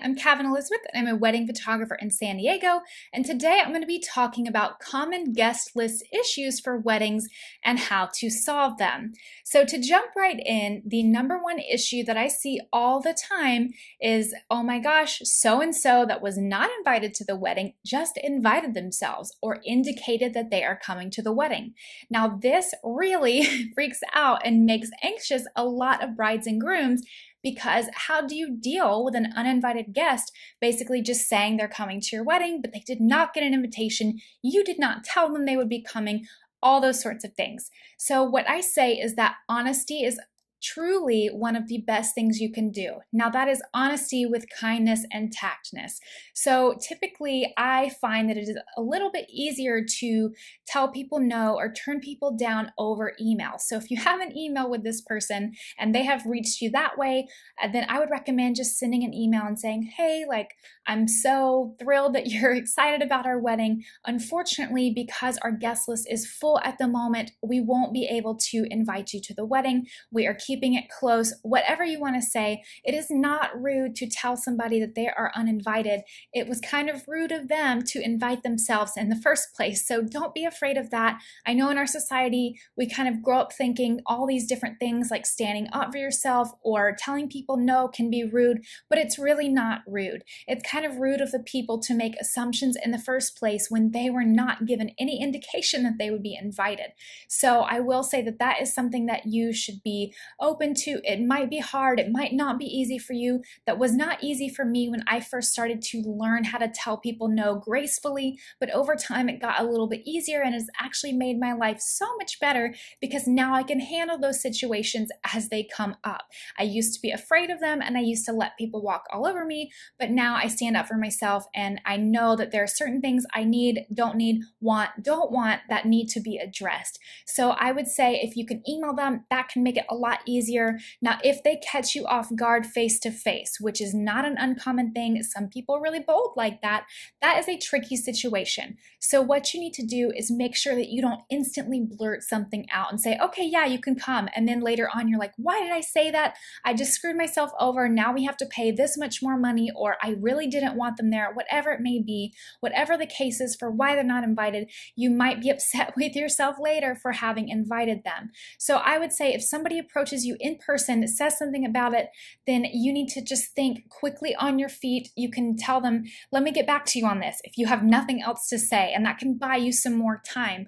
I'm Cavin Elizabeth, and I'm a wedding photographer in San Diego, and today I'm going to be talking about common guest list issues for weddings and how to solve them. So to jump right in, the number one issue that I see all the time is, oh my gosh, so-and-so that was not invited to the wedding just invited themselves or indicated that they are coming to the wedding. Now this really freaks out and makes anxious a lot of brides and grooms, because how do you deal with an uninvited guest basically just saying they're coming to your wedding, but they did not get an invitation, you did not tell them they would be coming, all those sorts of things. So what I say is that honesty is truly one of the best things you can do. Now that is honesty with kindness and tactness. So typically I find that it is a little bit easier to tell people no or turn people down over email. So if you have an email with this person and they have reached you that way, then I would recommend just sending an email and saying, hey, I'm so thrilled that you're excited about our wedding. Unfortunately, because our guest list is full at the moment, we won't be able to invite you to the wedding. We are keeping it close. Whatever you want to say, it is not rude to tell somebody that they are uninvited. It was kind of rude of them to invite themselves in the first place. So don't be afraid of that. I know in our society, we kind of grow up thinking all these different things like standing up for yourself or telling people no can be rude, but it's really not rude. It's kind of rude of the people to make assumptions in the first place when they were not given any indication that they would be invited. So I will say that that is something that you should be open to. It might be hard. It might not be easy for you. That was not easy for me when I first started to learn how to tell people no gracefully, but over time it got a little bit easier and has actually made my life so much better because now I can handle those situations as they come up. I used to be afraid of them and I used to let people walk all over me, but now I stand up for myself and I know that there are certain things I need, don't want that need to be addressed. So I would say if you can email them, that can make it a lot easier. Now, if they catch you off guard face to face, which is not an uncommon thing, some people are really bold like that, that is a tricky situation. So what you need to do is make sure that you don't instantly blurt something out and say, okay, yeah, you can come. And then later on, you're like, why did I say that? I just screwed myself over. Now we have to pay this much more money, or I really didn't want them there, whatever it may be, whatever the case is for why they're not invited, you might be upset with yourself later for having invited them. So I would say if somebody approaches you in person, says something about it, then you need to just think quickly on your feet. You can tell them, let me get back to you on this if you have nothing else to say, and that can buy you some more time.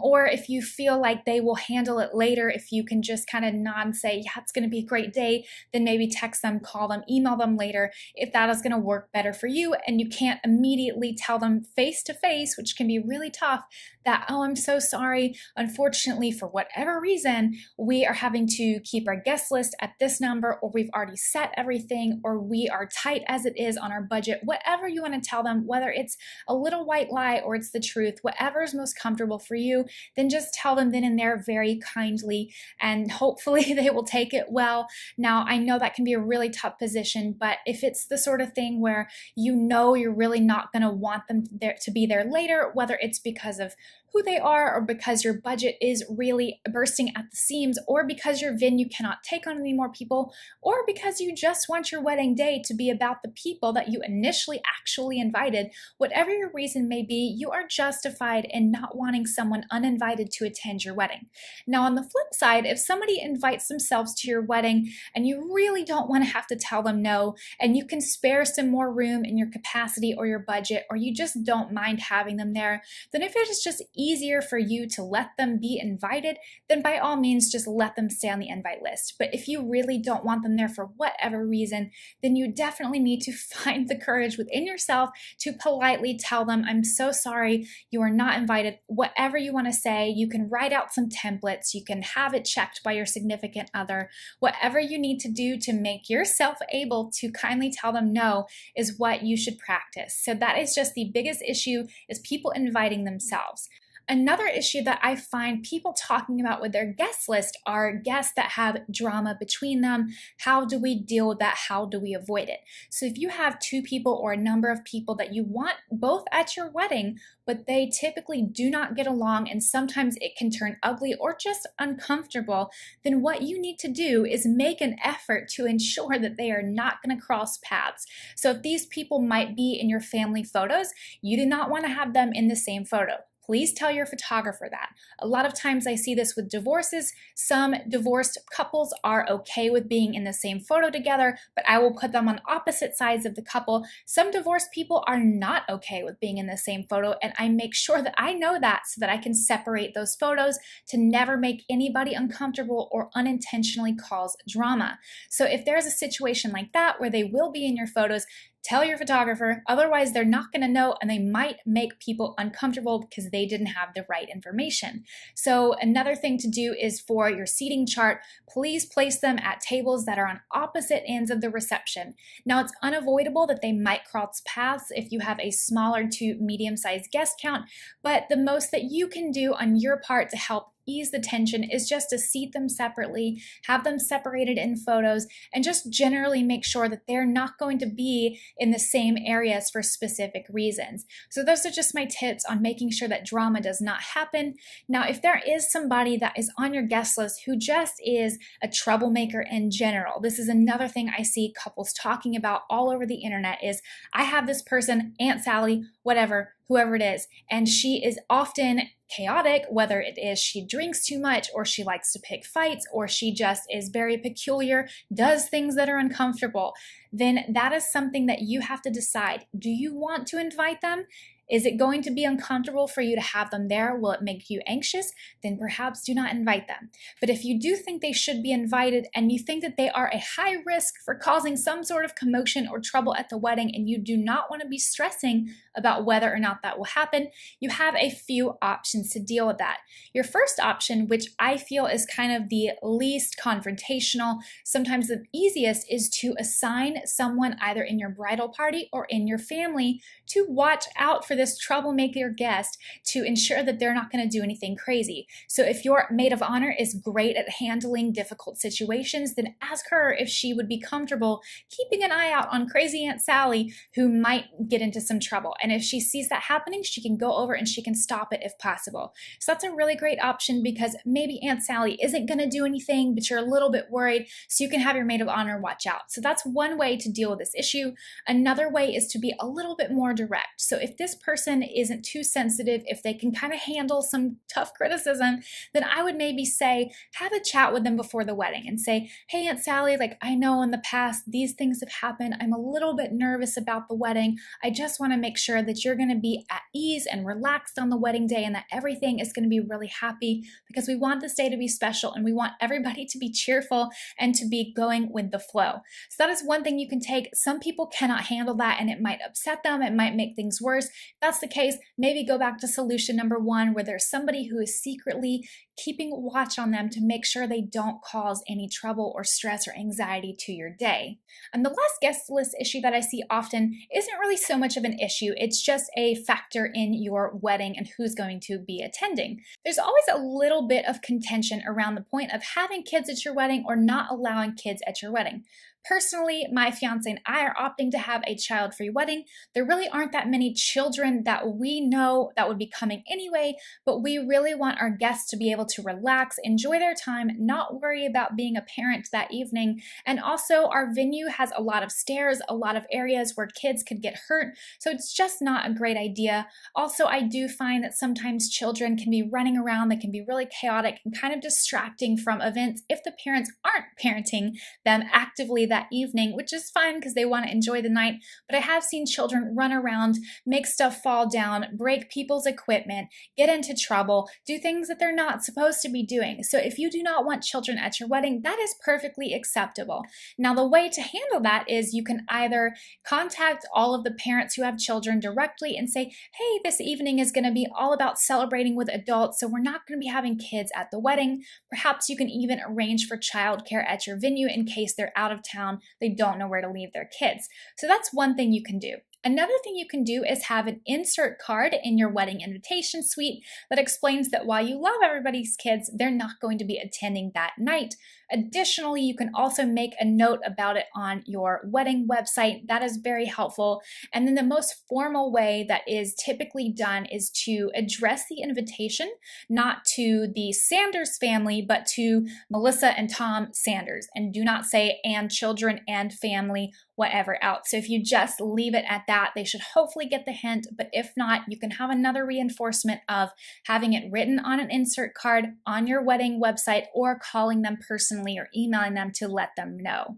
Or if you feel like they will handle it later, if you can just kind of nod and say, yeah, it's going to be a great day, then maybe text them, call them, email them later if that is going to work better for you and you can't immediately tell them face to face, which can be really tough, that, oh, I'm so sorry. Unfortunately, for whatever reason, we are having to keep our guest list at this number, or we've already set everything, or we are tight as it is on our budget. Whatever you want to tell them, whether it's a little white lie or it's the truth, whatever is most comfortable for you, then just tell them then and there very kindly, and hopefully they will take it well. Now, I know that can be a really tough position, but if it's the sort of thing where you know you're really not going to want them there to be there later, whether it's because of who they are, or because your budget is really bursting at the seams, or because your venue cannot take on any more people, or because you just want your wedding day to be about the people that you initially actually invited, whatever your reason may be, you are justified in not wanting someone uninvited to attend your wedding. Now, on the flip side, if somebody invites themselves to your wedding and you really don't want to have to tell them no, and you can spare some more room in your capacity or your budget, or you just don't mind having them there, then if it is just easier for you to let them be invited, then by all means just let them stay on the invite list. But if you really don't want them there for whatever reason, then you definitely need to find the courage within yourself to politely tell them, I'm so sorry, you are not invited. Whatever you want to say, you can write out some templates, you can have it checked by your significant other. Whatever you need to do to make yourself able to kindly tell them no is what you should practice. So that is just the biggest issue, is people inviting themselves. Another issue that I find people talking about with their guest list are guests that have drama between them. How do we deal with that? How do we avoid it? So if you have two people or a number of people that you want both at your wedding, but they typically do not get along and sometimes it can turn ugly or just uncomfortable, then what you need to do is make an effort to ensure that they are not going to cross paths. So if these people might be in your family photos, you do not want to have them in the same photo. Please tell your photographer that. A lot of times I see this with divorces. Some divorced couples are okay with being in the same photo together, but I will put them on opposite sides of the couple. Some divorced people are not okay with being in the same photo, and I make sure that I know that so that I can separate those photos to never make anybody uncomfortable or unintentionally cause drama. So if there's a situation like that where they will be in your photos, tell your photographer, otherwise they're not going to know and they might make people uncomfortable because they didn't have the right information. So another thing to do is for your seating chart, please place them at tables that are on opposite ends of the reception. Now it's unavoidable that they might cross paths if you have a smaller to medium-sized guest count, but the most that you can do on your part to help ease the tension is just to seat them separately, have them separated in photos, and just generally make sure that they're not going to be in the same areas for specific reasons. So those are just my tips on making sure that drama does not happen. Now, if there is somebody that is on your guest list who just is a troublemaker in general, this is another thing I see couples talking about all over the internet is, I have this person, Aunt Sally, whatever, whoever it is, and she is often chaotic, whether it is she drinks too much or she likes to pick fights or she just is very peculiar, does things that are uncomfortable, then that is something that you have to decide. Do you want to invite them? Is it going to be uncomfortable for you to have them there? Will it make you anxious? Then perhaps do not invite them. But if you do think they should be invited and you think that they are a high risk for causing some sort of commotion or trouble at the wedding and you do not want to be stressing about whether or not that will happen, you have a few options to deal with that. Your first option, which I feel is kind of the least confrontational, sometimes the easiest, is to assign someone either in your bridal party or in your family to watch out for this troublemaker guest to ensure that they're not going to do anything crazy. So if your maid of honor is great at handling difficult situations, then ask her if she would be comfortable keeping an eye out on crazy Aunt Sally who might get into some trouble. And if she sees that happening, she can go over and she can stop it if possible. So that's a really great option because maybe Aunt Sally isn't going to do anything, but you're a little bit worried, so you can have your maid of honor watch out. So that's one way to deal with this issue. Another way is to be a little bit more direct. So if this person isn't too sensitive, if they can kind of handle some tough criticism, then I would maybe say, have a chat with them before the wedding and say, hey, Aunt Sally, like, I know in the past these things have happened. I'm a little bit nervous about the wedding. I just want to make sure that you're going to be at ease and relaxed on the wedding day and that everything is going to be really happy because we want this day to be special and we want everybody to be cheerful and to be going with the flow. So that is one thing you can take. Some people cannot handle that and it might upset them. It might make things worse. If that's the case, maybe go back to solution number one, where there's somebody who is secretly keeping watch on them to make sure they don't cause any trouble or stress or anxiety to your day. And the last guest list issue that I see often isn't really so much of an issue. It's just a factor in your wedding and who's going to be attending. There's always a little bit of contention around the point of having kids at your wedding or not allowing kids at your wedding. Personally, my fiance and I are opting to have a child-free wedding. There really aren't that many children that we know that would be coming anyway, but we really want our guests to be able to relax, enjoy their time, not worry about being a parent that evening. And also, our venue has a lot of stairs, a lot of areas where kids could get hurt, so it's just not a great idea. Also, I do find that sometimes children can be running around, they can be really chaotic and kind of distracting from events if the parents aren't parenting them actively that evening, which is fine because they want to enjoy the night. But I have seen children run around, make stuff fall down, break people's equipment, get into trouble, do things that they're not supposed to be doing. So if you do not want children at your wedding, that is perfectly acceptable. Now, the way to handle that is you can either contact all of the parents who have children directly and say, hey, this evening is going to be all about celebrating with adults, so we're not going to be having kids at the wedding. Perhaps you can even arrange for childcare at your venue in case they're out of town, they don't know where to leave their kids. So that's one thing you can do. Another thing you can do is have an insert card in your wedding invitation suite that explains that while you love everybody's kids, they're not going to be attending that night. Additionally, you can also make a note about it on your wedding website. That is very helpful. And then the most formal way that is typically done is to address the invitation, not to the Sanders family, but to Melissa and Tom Sanders. And do not say and children and family, whatever else. So if you just leave it at that, they should hopefully get the hint. But if not, you can have another reinforcement of having it written on an insert card on your wedding website, or calling them personally or emailing them to let them know.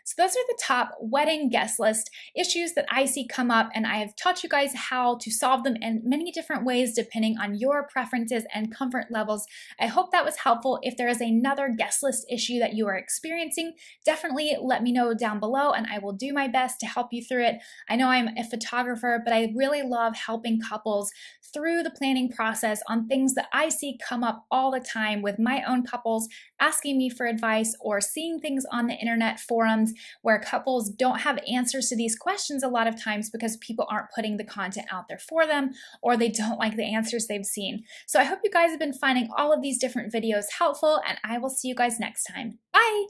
So those are the top wedding guest list issues that I see come up, and I have taught you guys how to solve them in many different ways depending on your preferences and comfort levels. I hope that was helpful. If there is another guest list issue that you are experiencing, definitely let me know down below and I will do my best to help you through it. I know I'm a photographer, but I really love helping couples through the planning process on things that I see come up all the time with my own couples asking me for advice, or seeing things on the internet forums where couples don't have answers to these questions a lot of times because people aren't putting the content out there for them, or they don't like the answers they've seen. So I hope you guys have been finding all of these different videos helpful, and I will see you guys next time. Bye!